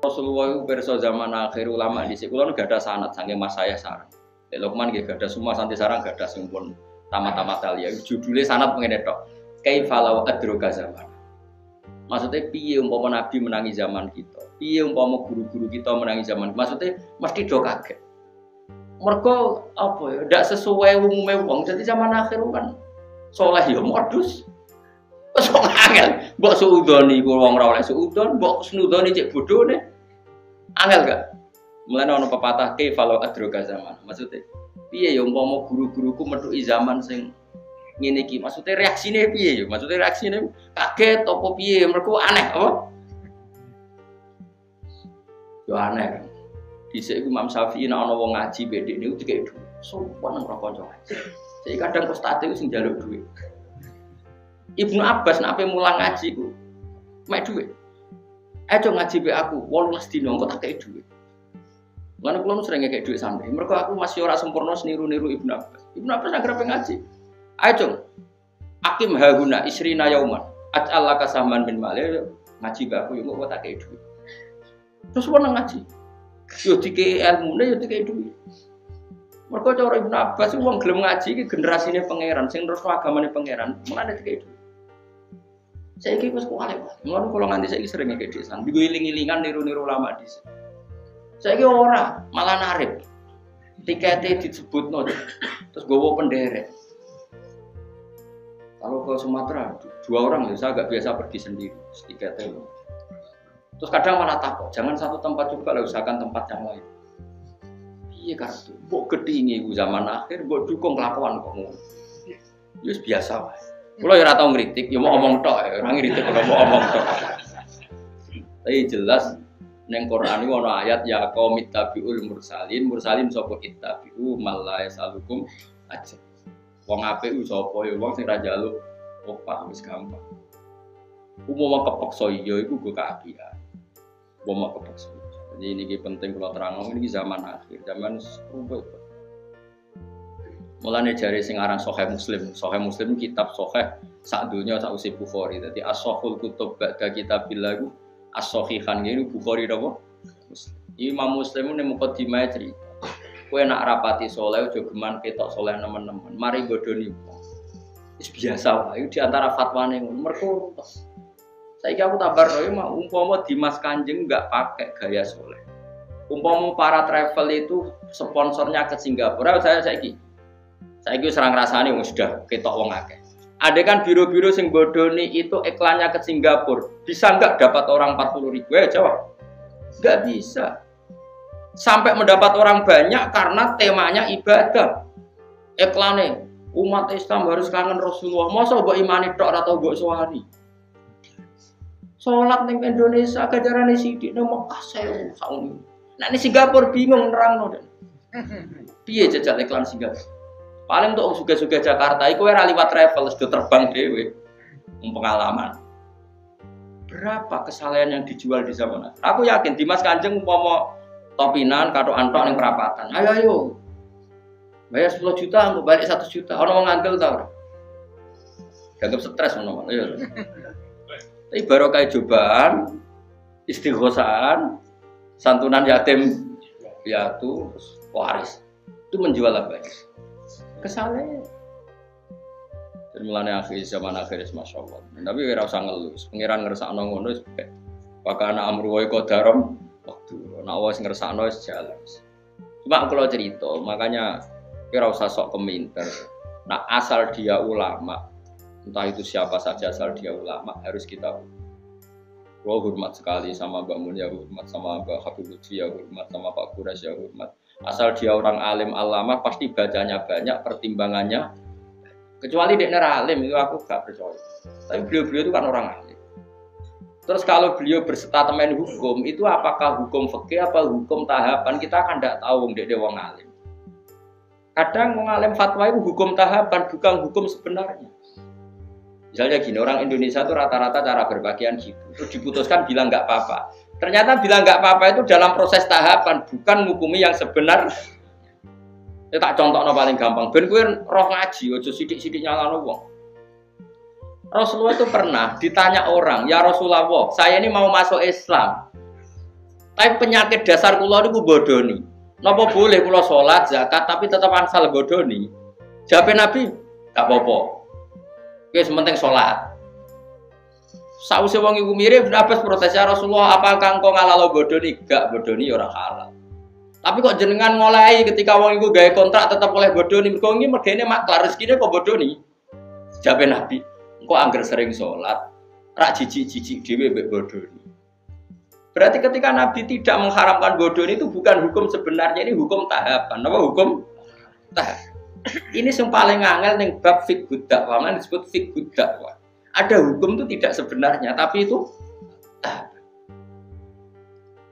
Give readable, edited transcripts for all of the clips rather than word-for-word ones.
Rasulullah itu berso zaman akhir ulama di sekolah gak ada sanad saking mas saya sarang. Lokman gak ada semua santi sarang gak ada sempun tamat-tamat talia. Judulnya sanad pengen tok. Kaifalau adroga zaman. Maksudnya piye umpama nabi menangi zaman kita. Piye umpama guru-guru kita menangi zaman. Maksudnya mesti do kaget. Mergo apa ya? Ndak sesuai umume wong. Jadi zaman akhir kan saleh ya modus. Wes kok angel. Mbok suudoni ku wong ora oleh suudon, mbok snudoni cek bodhone. Angel gak? Mulane ana pepatah ke falo adroga zaman. Maksudnya piye ya umpama guru-guruku metuki zaman sing ngene iki. Maksudnya reaksine piye ya? Maksudnya reaksine kaget apa piye? Mergo aneh apa? Yo aneh kan. Dhisik iku Imam Syafi'i nek ana wong ngaji bedhek niku dikek dhuwit. Sopan nang kanca ngaji. Jadi kadang ustadz itu sing njaluk dhuwit. Ibnu Abbas nek ape mulang ngaji ku mek dhuwit. Ayo ngaji be aku 18 dina engko tak kei dhuwit. Lan kula sering ngekek dhuwit santri. Mergo aku masih ora sempurna niru-niru Ibnu Abbas. Ibnu Abbas anggere ngaji. Ayo akim haguna isrina yauman. Aj'al kasaman min malil ngaji be aku yo engko tak kei dhuwit. Terus wong ngaji. Yo dikei ilmune yo dikei dhuwit. Mergo cara Ibnu Abbas wong gelem ngaji iki generasine pangeran sing terus agamane pangeran. Mulane dikei dhuwit. Saiki wis kuwale. Ngono kula nganti saiki sering ngekek desan. Digo iling-ilingan niru-niru ulama dhisik. Saiki ora, malah narip. Tikete disebutno terus gowo penderek. Kalau ke Sumatera 2 orang ya saya agak biasa pergi sendiri. Tikete. Terus kadang malah takut, jangan satu tempat juga lah, usahakan tempat yang lain. Iya kartu, mbok gedhinge ku zaman akhir, mbok dukung kelakuan kok ngono. Wis biasa wae. Kula ya ora tau ngritik, ya mau omong tok, ora ngritik kok mau omong tok. Tapi jelas ning Quran iki ana ayat ya qaumit tabiul mursalin, mursalin sapa ittabiu mal yasalukum ajr. Wong apik ku sapa ya wong sing ra njaluk opah wis gampang. Umum kepeksa iya iku go kaapian. Umum kepeksa. Jadi ini penting kalau terang ini zaman akhir, zaman rumput. Mulane jari sing aran Sahih Muslim kitab Sahih sak donya sak usih Bukhari. Dadi as-sahihul kutub ba'da kitabillah iku as-sahihan ngene Bukhari napa? Muslim. Imam Muslim ning mukadimah cerita. Kowe nak rapati saleh aja geman ketok saleh nemen-nemen. Mari bodoni wong. Wis biasa wae di antara fatwane ngono. Mergo saiki aku tabar roe mah umpama Dimas Kanjeng enggak pakai gaya soleh. Umpama para travel itu sponsornya ke Singapura, saiki serang rasane wong sudah ketok wong akeh. Ada kan biro-biro sing bodoni itu iklannya ke Singapura, bisa enggak dapat orang 40.000? Jawab. Enggak bisa. Sampai mendapat orang banyak karena temanya ibadah. Iklannya umat Islam harus kangen Rasulullah. Masa mbok imani tok ora tau mbok sowan. Sholat ning Indonesia gajarane sithik nang Mekah 1000 sauni. Nek ning Singapura bingung nerangno. Piye jajal iklan Singapura? Paling untuk suga-suga Jakarta iku ora liwat travel sudah terbang dhewe. Pengalaman. Berapa kesalahan yang dijual di zaman akhir? Aku yakin Dimas Kanjeng umpama topinan karo antok ning perapatan. Ayo. Bayar 10 juta, engko balik 1 juta. Ono wong ngandel ta ora? Dianggap stres ngono. Ayo. Tapi barokah cobaan, istighosaan, santunan yatim piatu, waris. Itu menjual apa ya? Kesalahan. Dan mulanya akhir zaman akhir Masya Allah. Tapi ora usah ngeluh. Pengiran ngersakno ngono wis pek. Pakana amru wa qadaram waktu. Nek wis ngersakno wis jalan. Cuma kalau cerita, makanya ora usah sok keminter. Nah, asal dia ulama, entah itu siapa saja asal dia ulama harus kita hormat sekali sama Mbak Mun ya hormat, sama Mbak Habib Lutfi ya hormat, sama Pak Kuras ya hormat. Asal dia orang alim alama pasti bacanya banyak, pertimbangannya. Kecuali dia alim itu aku gak percaya. Tapi beliau-beliau itu kan orang alim. Terus kalau beliau berstatement hukum itu apakah hukum fikih apa hukum tahapan kita kan tidak tahu dia wong alim. Kadang wong alim fatwa itu hukum tahapan bukan hukum sebenarnya. Misalnya gini, orang Indonesia tuh rata-rata cara berpakaian gitu. Terus diputuskan bilang nggak apa-apa. Ternyata bilang nggak apa-apa itu dalam proses tahapan, bukan ngukumi yang sebenar. Ya tak contohno paling gampang. Ben kowe roh ngaji, ojo sithik-sithik nyalano wong. Rasulullah itu pernah ditanya orang, ya Rasulullah, saya ini mau masuk Islam. Tapi penyakit dasar kula niku bodoni. Napa boleh kula salat, zakat tapi tetap angsal bodoni? Jawab Nabi, gak apa-apa. Kowe sementing salat. Sause wong iku mirip Abbas protes ya Rasulullah, apakah engkau ngalalo bodoni? Gak bodoni ora halal. Tapi kok jenengan ngolehi ketika wong iku gawe kontrak tetap oleh bodoni, mergo iki mergane maklar rezekine kok bodoni. Jawab Nabi, engkau angger sering salat, rak jijik-jijik dhewe mbek bodoni. Berarti ketika Nabi tidak mengharamkan bodoni itu bukan hukum sebenarnya, ini hukum tahapan. Apa hukum tahapan? Ini yang paling angel ning bab fiqh dakwah, mana disebut fiqh dakwah. Ada hukum itu tidak sebenarnya, tapi itu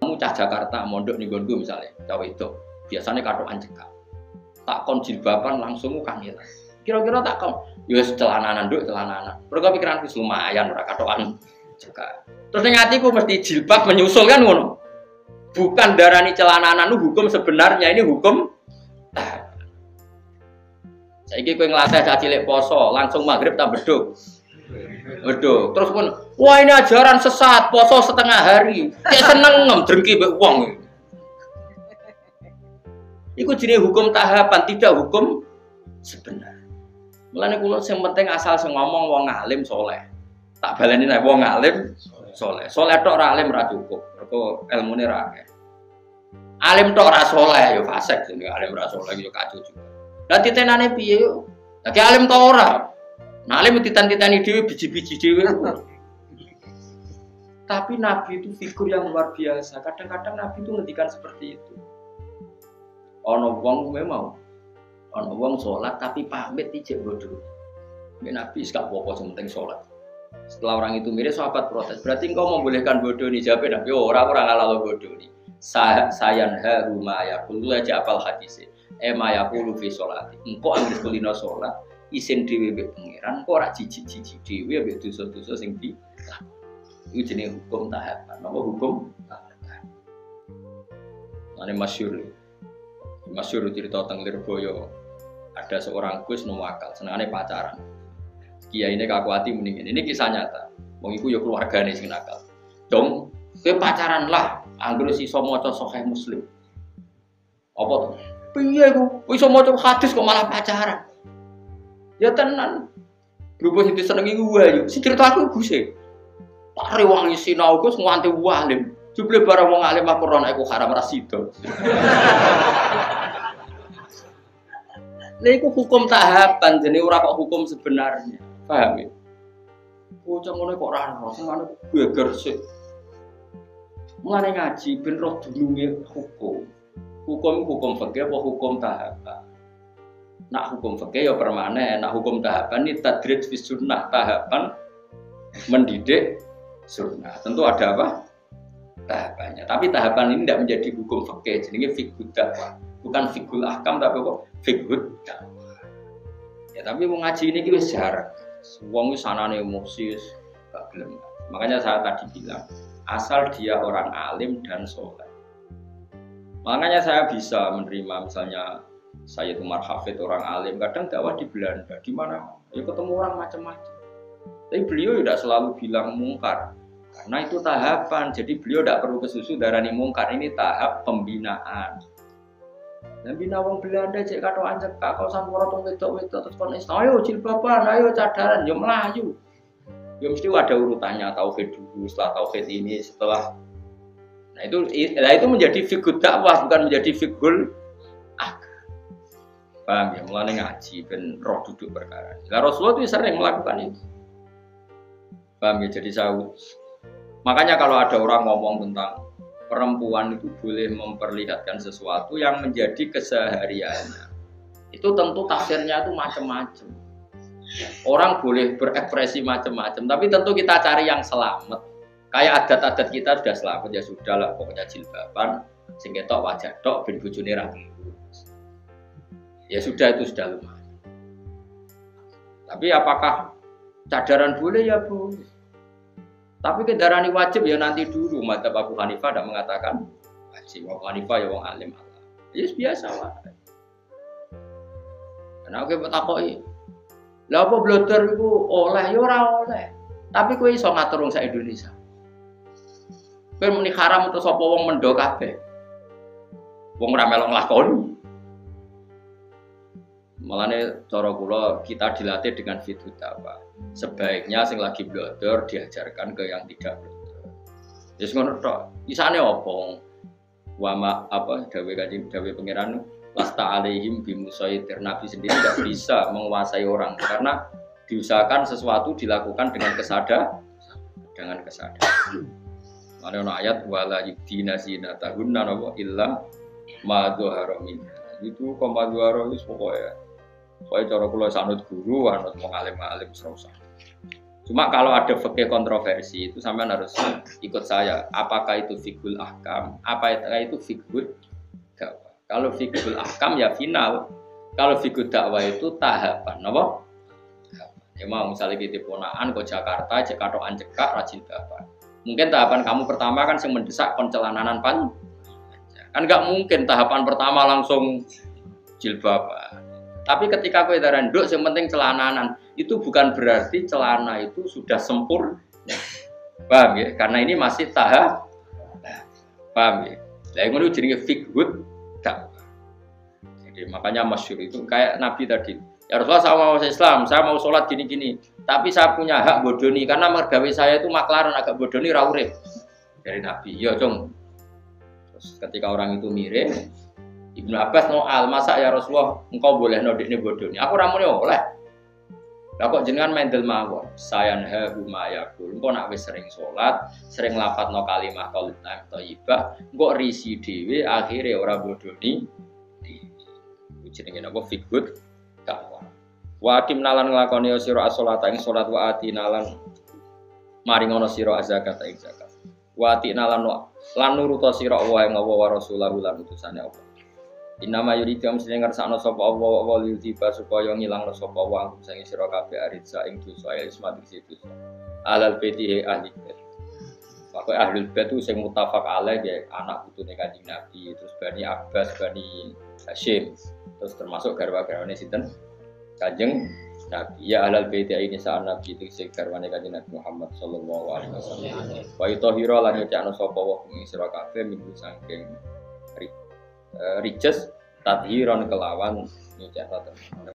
kamu cah Jakarta mondok ning nggonku misalnya, cawe itu biasanya katokan cekak. Tak kon jilbaban langsung kangelan. Kira-kira tak kon ya celananan nduk celananan. Mergo pikiranku lumayan ora katokan cekak. Terus ning atiku mesti jilbab menyusul kan ngono. Bukan darani celananan itu hukum sebenarnya, ini hukum saiki kowe nglatih cah cilik poso, langsung maghrib tak beduk. Beduk. Terus pun, wah ini ajaran sesat, poso setengah hari. Kayak seneng drengki mbek wong. Iku jenenge hukum tahapan, tidak hukum sebenarnya. Mulane kula sing penting asal sing ngomong wong alim saleh. Tak baleni nek wong alim saleh. Saleh tok ora alim ora cukup. Mergo ilmune ra akeh. Alim tok ora saleh ya fasik jenenge alim ora saleh ya kacau juga. Lah titenane piye yo? Lagi alim ta ora? Nah, alim titan-titani dhewe biji-biji dhewe. Tapi Nabi itu figur yang luar biasa. Kadang-kadang Nabi itu ngendikan seperti itu. Ono wong memang ono wong salat tapi pamit ijek bodoh. Nabi gak apa-apa penting salat. Setelah orang itu mirip sahabat protes. Berarti engkau membolehkan bodoh nih? Jawab Nabi, orang ala bodoh nih. Sayan haruma yaqulu aja apal hadis. Ema yaqulu fi sholati. Engkau ambil kulino sholat, isin dhewe mbek pangeran, kok ora jijik-jijik dhewe mbek dosa-dosa sing di. Iku jenenge hukum tahapan. Napa hukum tahapan? Ane masyhur. Masyhur cerita teng Lirboyo. Ada seorang Gus no akal, senengane pacaran. Kiai ini kakuati mendingin. Ini kisah nyata. Wong iku ya keluargane sing nakal. Dong, kowe pacaran lah, anggere sisa maca Sahih Muslim. Apa to? Piye iku? Iso maca hadis kok malah pacaran. Ya tenan. Berhubung sing disenengi ku wae. Sing cerita aku Guse. Tak rewangi sinau Gus nganti walim. Jebule bareng wong alim Al-Qur'an iku haram ra sida. Lha iku hukum tahapan, jenenge ora kok hukum sebenarnya. Paham ya? Bocah ngono kok ora ora, sing ngono geger sik. Mulane ngaji ben roh dununge hukum. Hukum fikih apa hukum tahapan? Nak hukum fikih ya permanen, nak hukum tahapan ini tadrid fi sunnah, tahapan mendidik sunnah. Tentu ada apa? Tahapannya. Tapi tahapan ini tidak menjadi hukum fikih, jenenge fiqh dakwah. Bukan fiqhul ahkam tapi apa? Fiqh dakwah. Ya tapi mau ngaji ini wis jarang. Wong wis sanane emosi gak gelem. Makanya saya tadi bilang, asal dia orang alim dan soleh. Makanya saya bisa menerima misalnya Sayyid Umar Hafid orang alim, kadang dakwah di Belanda, di mana ya ketemu orang macam-macam. Tapi beliau tidak selalu bilang mungkar, karena itu tahapan. Jadi beliau tidak perlu kesusu darani mungkar, ini tahap pembinaan. Dan bina wong Belanda cek kado anjek kau sampura tong wedok-wedok terus kon ayo jilbaban, ayo cadaran, yo melayu. Ya mesti ada urutannya, tauhid dulu, setelah tauhid ini, setelah nah itu menjadi figur dakwah, bukan menjadi figur paham ya, mulai ngaji ben roh duduk perkara. Nah, Rasulullah itu sering melakukan itu. Paham ya, jadi makanya kalau ada orang ngomong tentang perempuan itu boleh memperlihatkan sesuatu yang menjadi kesehariannya, itu tentu tafsirnya itu macam-macam. Orang boleh berekspresi macam-macam, tapi tentu kita cari yang selamat. Kayak adat-adat kita sudah selamat, ya sudah lah, pokoknya jilbaban, sing ketok wajah tok ben bojone ra keliru. Ya sudah, itu sudah lumayan. Tapi apakah Cadaran boleh ya boleh. Tapi kendaraan wajib ya nanti dulu. Madzhab Abu Hanifah tidak mengatakan wajib. Abu Hanifah ya wong alim Allah. Ya biasa lah. Karena aku bertakoi. Lah apa blogger itu oleh ya ora oleh. Tapi kowe iso ngatur wong sak Indonesia. Kowe muni haram terus apa wong mendo kabeh. Wong ora melok nglakoni. Malane cara kula kita dilatih dengan fitu dakwah. Sebaiknya sing lagi blogger diajarkan ke yang tidak blogger. Wis ngono tok. Isane opo? Wama apa dawe kanjeng dawe pangeran lasta alaihim bimusaitir. Nabi sendiri tidak bisa menguasai orang karena diusahakan sesuatu dilakukan dengan kesadaran. Ada ayat wala yudina zinatahunna illa ma dzahara min. Itu koma dzahara wis pokoknya. Pokoknya cara kula sanut guru, anut wong alim-alim serasa. Cuma kalau ada fikih kontroversi itu sampean harus ikut saya. Apakah itu fiqhul ahkam? Apakah itu fiqhul dakwah? Kalau fiqhul ahkam ya final. Kalau fiqhul dakwah itu tahapan, apa? Ya mau misalnya kita ponaan ke Jakarta, cekatokan cekak rajin dakwah. Mungkin tahapan kamu pertama kan yang mendesak pencelananan pan. Kan nggak mungkin tahapan pertama langsung jilbaban. Tapi ketika kowe darah nduk yang penting celananan, itu bukan berarti celana itu sudah sempurna. Paham ya? Karena ini masih tahap. Paham ya? Lah ngono jenenge fiqhul dakwah. Jadi makanya masyhur itu kayak Nabi tadi. Ya Rasulullah saya mau Islam, saya mau sholat gini-gini. Tapi saya punya hak bodoni karena mergawe saya itu maklaran agak bodoni ra urip. Dari Nabi, ya dong. Terus ketika orang itu mirip Ibnu Abbas noal, masa ya Rasulullah engkau boleh nodikne bodoni. Aku ramune oleh. Lah kok jenengan mendel mawon. Sayanha humayakul. Engkau nak wis sering sholat, sering lafadzno kalimah thayyibah, engkau risi dhewe akhire ora bodoni. Jenenge napa fiqhul dakwah. Wa akim nalan nglakoni sira as-sholata ing salat wa atinalan maringono sira zakat ing zakat. Wa atinalan lan nuruta sira Allah ing Allah wa rasulahu lan utusane Allah. Inama yuridu mesti ngersakno sapa Allah liutiba supaya ngilangno sapa wa sing sira kabeh aritsa ing dosa ismat situ. Alal beti ahli bait. Pokoke ahli bait itu sing mutafaq alaih ya anak putune Kanjeng Nabi, terus Bani Abbas, Bani Hasyim, terus termasuk garwa-garwane sinten? Kanjeng Nabi. Ya ahlal bait ini saat Nabi itu sing garwane Kanjeng Nabi Muhammad sallallahu alaihi wasallam. Wa itahira lan nyecakno sapa wa ing sira kabeh minggu saking rijes tadhiron kelawan nyucak